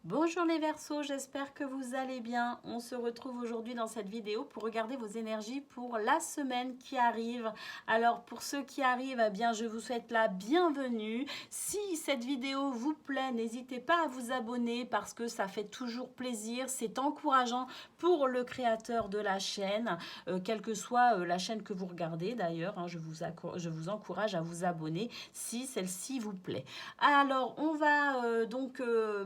Bonjour les Verseaux, j'espère que vous allez bien. On se retrouve aujourd'hui dans cette vidéo pour regarder vos énergies pour la semaine qui arrive. Alors pour ceux qui arrivent, eh bien je vous souhaite la bienvenue. Si cette vidéo vous plaît, n'hésitez pas à vous abonner parce que ça fait toujours plaisir. C'est encourageant pour le créateur de la chaîne, quelle que soit la chaîne que vous regardez d'ailleurs. Je vous encourage à vous abonner si celle-ci vous plaît. Alors on va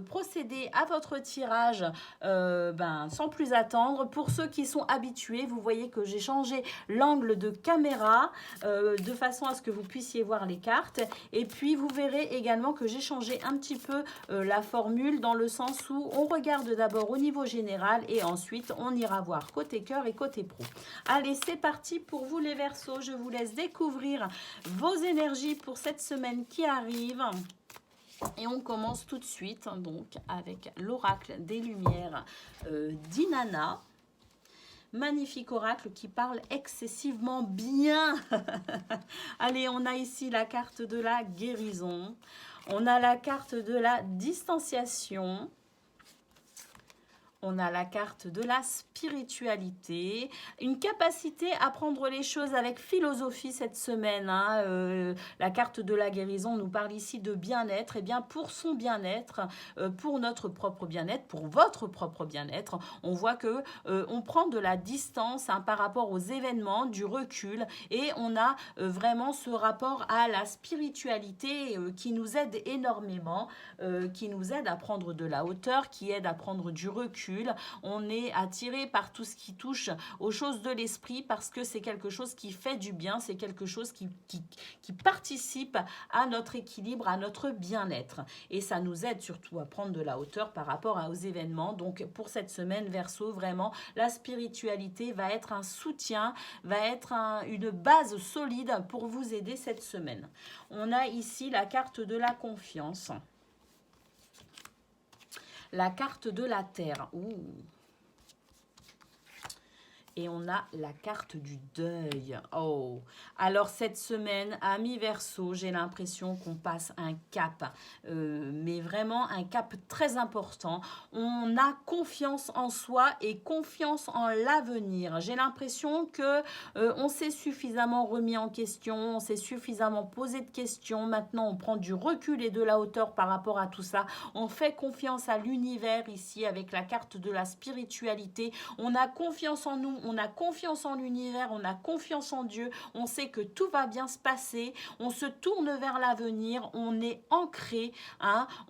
procéder à votre tirage sans plus attendre. Pour ceux qui sont habitués, vous voyez que j'ai changé l'angle de caméra de façon à ce que vous puissiez voir les cartes. Et puis vous verrez également que j'ai changé un petit peu la formule dans le sens où on regarde d'abord au niveau général et ensuite on ira voir côté cœur et côté pro. Allez, c'est parti pour vous les Verseaux. Je vous laisse découvrir vos énergies pour cette semaine qui arrive. Et on commence tout de suite donc avec l'oracle des lumières d'Inanna. Magnifique oracle qui parle excessivement bien. Allez, on a ici la carte de la guérison. On a la carte de la distanciation. On a la carte de la spiritualité, une capacité à prendre les choses avec philosophie cette semaine. La carte de la guérison nous parle ici de bien-être. Et bien pour son bien-être, pour notre propre bien-être, pour votre propre bien-être, on voit que on prend de la distance par rapport aux événements, du recul. Et on a vraiment ce rapport à la spiritualité qui nous aide énormément, qui nous aide à prendre de la hauteur, qui aide à prendre du recul. On est attiré par tout ce qui touche aux choses de l'esprit parce que c'est quelque chose qui fait du bien, c'est quelque chose qui participe à notre équilibre, à notre bien-être. Et ça nous aide surtout à prendre de la hauteur par rapport aux événements. Donc pour cette semaine, Verseau, vraiment, la spiritualité va être un soutien, va être une base solide pour vous aider cette semaine. On a ici la carte de la confiance. La carte de la terre. Ouh. Et on a la carte du deuil. Oh, alors cette semaine, amis Verseau, j'ai l'impression qu'on passe un cap, mais vraiment un cap très important. On a confiance en soi et confiance en l'avenir. J'ai l'impression que on s'est suffisamment remis en question, on s'est suffisamment posé de questions. Maintenant, on prend du recul et de la hauteur par rapport à tout ça. On fait confiance à l'univers ici avec la carte de la spiritualité. On a confiance en nous. On a confiance en l'univers, on a confiance en Dieu, on sait que tout va bien se passer, on se tourne vers l'avenir, on est ancré,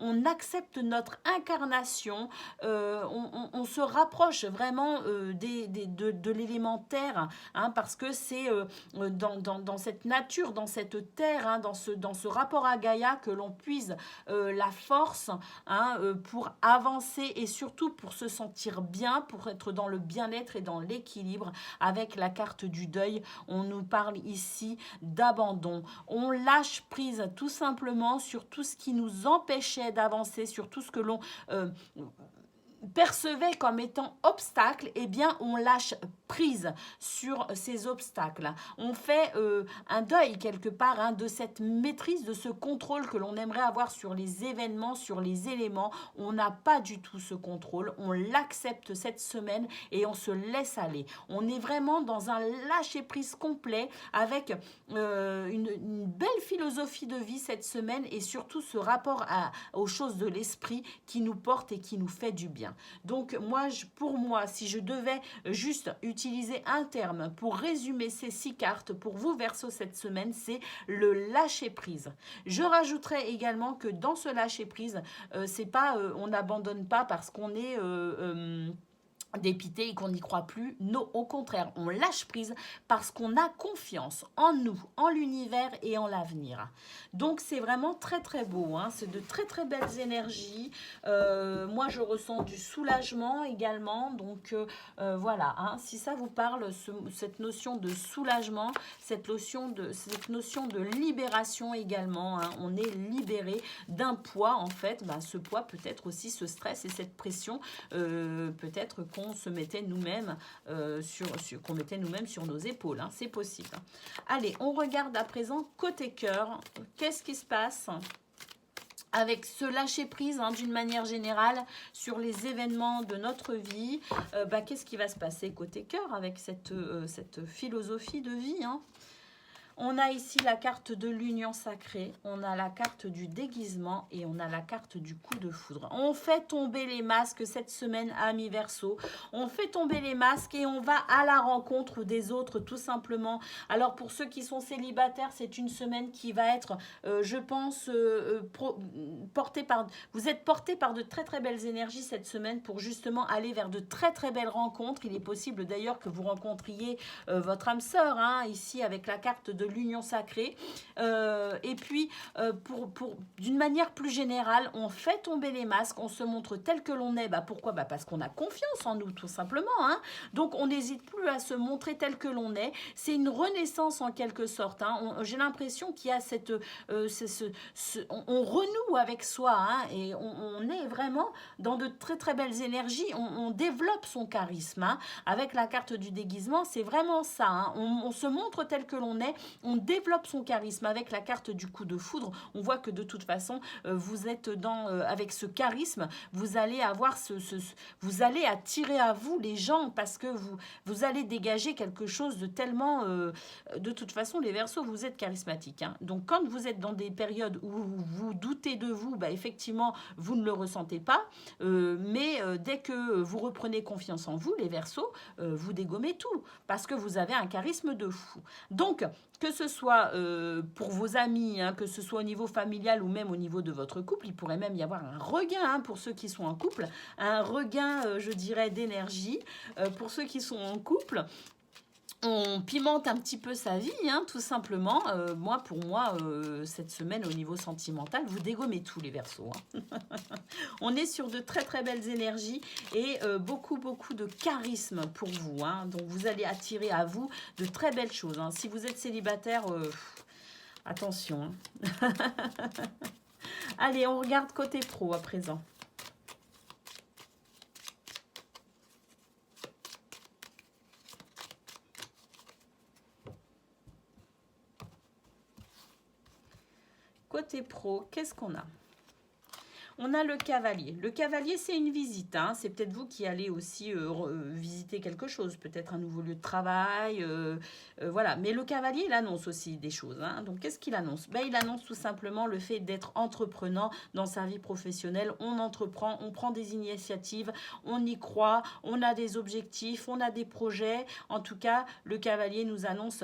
on accepte notre incarnation, on se rapproche vraiment de l'élémentaire, parce que c'est dans cette nature, dans cette terre, dans ce rapport à Gaïa que l'on puise la force pour avancer et surtout pour se sentir bien, pour être dans le bien-être et dans l'équilibre. Avec la carte du deuil, on nous parle ici d'abandon. On lâche prise tout simplement sur tout ce qui nous empêchait d'avancer, sur tout ce que l'on percevait comme étant obstacle, eh bien on lâche prise sur ces obstacles. On fait un deuil quelque part de cette maîtrise, de ce contrôle que l'on aimerait avoir sur les événements, sur les éléments. On n'a pas du tout ce contrôle, on l'accepte cette semaine et on se laisse aller. On est vraiment dans un lâcher-prise complet avec une belle philosophie de vie cette semaine et surtout ce rapport aux choses de l'esprit qui nous porte et qui nous fait du bien. Donc pour moi, si je devais juste utiliser un terme pour résumer ces 6 cartes pour vous Verseau cette semaine, c'est le lâcher prise. Je rajouterais également que dans ce lâcher prise, c'est pas on n'abandonne pas parce qu'on est dépité et qu'on n'y croit plus. Non, au contraire, on lâche prise parce qu'on a confiance en nous, en l'univers et en l'avenir. Donc c'est vraiment très très beau, c'est de très très belles énergies. Moi je ressens du soulagement également, donc voilà, si ça vous parle, cette notion de soulagement, cette notion de libération également, on est libéré d'un poids en fait, ce poids peut être aussi ce stress et cette pression, peut-être qu'on se mettait nous-mêmes qu'on mettait nous-mêmes sur nos épaules, c'est possible. Allez, on regarde à présent côté cœur, qu'est-ce qui se passe avec ce lâcher-prise d'une manière générale sur les événements de notre vie. Qu'est-ce qui va se passer côté cœur avec cette philosophie de vie, On a ici la carte de l'union sacrée, on a la carte du déguisement et on a la carte du coup de foudre. On fait tomber les masques cette semaine, amis Verseau. On fait tomber les masques et on va à la rencontre des autres tout simplement. Alors pour ceux qui sont célibataires, c'est une semaine qui va être, je pense, portée par... Vous êtes portés par de très très belles énergies cette semaine pour justement aller vers de très très belles rencontres. Il est possible d'ailleurs que vous rencontriez votre âme sœur, ici avec la carte de l'union sacrée. Et puis, d'une manière plus générale, on fait tomber les masques, on se montre tel que l'on est. Pourquoi ? Parce qu'on a confiance en nous, tout simplement. Donc, on n'hésite plus à se montrer tel que l'on est. C'est une renaissance en quelque sorte. J'ai l'impression qu'il y a cette... on renoue avec soi et on est vraiment dans de très très belles énergies. On développe son charisme. Avec la carte du déguisement, c'est vraiment ça. On se montre tel que l'on est. On développe son charisme avec la carte du coup de foudre. On voit que de toute façon, vous êtes avec ce charisme, vous allez avoir vous allez attirer à vous les gens parce que vous allez dégager quelque chose de tellement... de toute façon, les Verseaux, vous êtes charismatiques. Donc, quand vous êtes dans des périodes où vous doutez de vous, effectivement, vous ne le ressentez pas. Mais dès que vous reprenez confiance en vous, les Verseaux, vous dégommez tout parce que vous avez un charisme de fou. Donc, que ce soit pour vos amis, que ce soit au niveau familial ou même au niveau de votre couple, il pourrait même y avoir un regain pour ceux qui sont en couple, un regain, je dirais, d'énergie pour ceux qui sont en couple. On pimente un petit peu sa vie, tout simplement. Pour moi, cette semaine, au niveau sentimental, vous dégommez tous les Verseaux. On est sur de très, très belles énergies et beaucoup, beaucoup de charisme pour vous. Donc, vous allez attirer à vous de très belles choses. Si vous êtes célibataire, attention. Allez, on regarde côté pro à présent. Côté pro, qu'est-ce qu'on a ? On a le cavalier. Le cavalier, c'est une visite. C'est peut-être vous qui allez aussi visiter quelque chose. Peut-être un nouveau lieu de travail. Voilà. Mais le cavalier, il annonce aussi des choses. Donc, qu'est-ce qu'il annonce ? Il annonce tout simplement le fait d'être entreprenant dans sa vie professionnelle. On entreprend, on prend des initiatives, on y croit, on a des objectifs, on a des projets. En tout cas, le cavalier nous annonce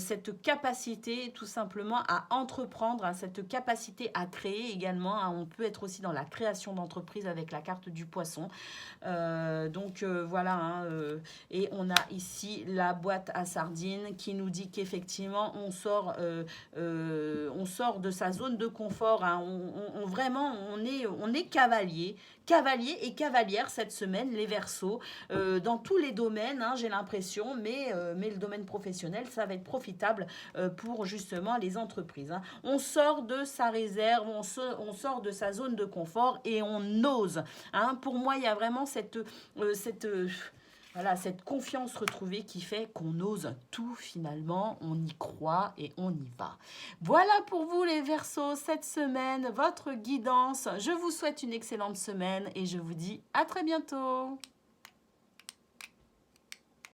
cette capacité tout simplement à entreprendre, cette capacité à créer également. On peut être aussi dans la création d'entreprise avec la carte du poisson. Voilà. Et on a ici la boîte à sardines qui nous dit qu'effectivement, on sort de sa zone de confort. On est cavalier et cavalière cette semaine, les Verseaux, dans tous les domaines, j'ai l'impression, mais le domaine professionnel, ça va être profitable pour justement les entreprises. On sort de sa réserve, on sort de sa zone de confort et on ose. Pour moi, il y a vraiment cette confiance retrouvée qui fait qu'on ose tout finalement, on y croit et on y va. Voilà pour vous les Verseaux, cette semaine, votre guidance. Je vous souhaite une excellente semaine et je vous dis à très bientôt.